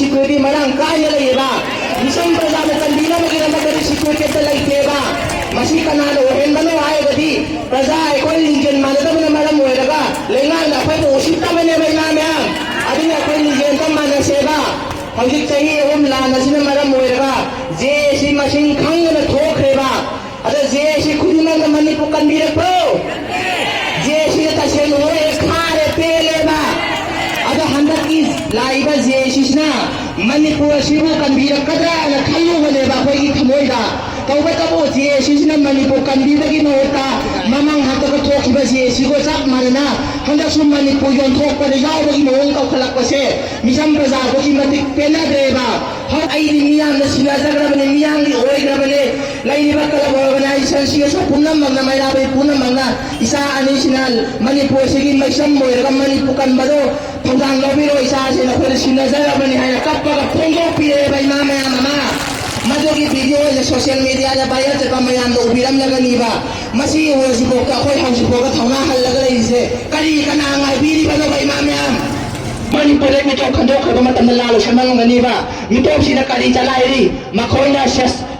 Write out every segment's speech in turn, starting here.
security marang kaya laiba misam prajana kandina magina security ta laiteba masi kanano hendano ayagadi praja ekoi region manada mana maram oiraga lenga na pai osita mane bai na me adina ekoi region ta mana seba hojik chahi om la nasina maram oiraga je si machine khangna thokreba ada je si khudina na mani pukan bira pro je si ta sen hore khare peleba ada handaki laiba je si na manipur sibu kan bira kadra na khayu hale ba koi ki thamoida tauba tabo je si na manipur kan bira ki noita mamang hatta ka thok ba je si go chak marana handa sum manipur yon thok pa yaw ba ki noong ka khalak pa se misam praja ko ki matik pena deba ha ai ni miyang na sila jagra bane miyang ni oi gra bane lai ni ba kala organization si sa punam magna mai rabai punam magna isa ani sinal manipur sigin mai sam moi ra manipur kan bado thong lobiro isa se na khol sila jagra bane hai kap ka phongo pire bai ma ma mama majogi video ya social media ya bayar je pa mayam do ubiram lagani ba masi wasi bo ka khoi hausi bo ka thona hal laga lai se kari kana ngai biri ba bai ma ma manipur le mito khando khado matam la lo samang ngani ba mito sina kari chalai ri makhoina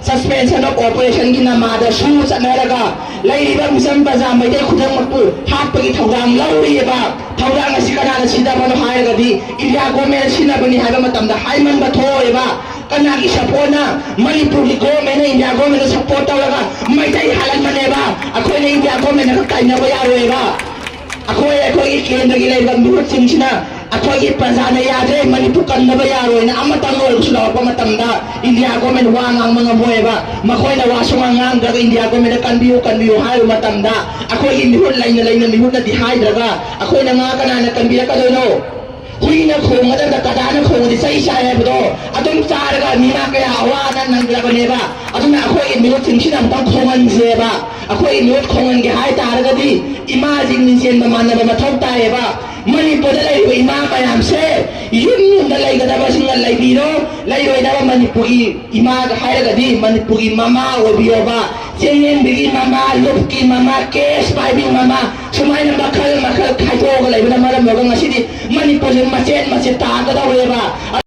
suspension of operation ki na ma da su chanaraga lai ri ba misam baza mai dai khudang makpu hat pa ki thawang lauri ba thawang asi kana na sida ba no hai ga di india government sina bani hai ba matam da hai man ba thoi ba kana ki support na manipur ki government india government support tawaga mai dai halan mane ba akhoi ne india government ka kai na ba ya roi ba akhoi kendra gi lai ba mi simsina akhoi prajana yadre manipur kan na ba ya roi na amata lol sula pa matamda india government wa ngang mga boy ba makhoi na wa sunga ngang da india government kan biu hayo matamda akhoi mi hul lai na mi hul na di hai daga akhoi na nga kana na kan biya ka do no hui na khong da ka da na khong di sai sai ba do adum char ga mi na ka ya wa na nang la ba ne ba adum na akhoi mi hul tin sinam tang khongan je ba akhoi mi hul khongan ge hai tar ga di imagine ni jen ba man na ba thok ta ba manipur da lai ima bayam se yun da lai ga da ba singal lai biro lai roi da manipur gi ima ga hai ga di manipur gi mama o biyo ba chen bigi mama lupki mama case pai bi mama sumai na makal khai to ga lai ba maram ga ngasi di manipur je macet ta ga da we ba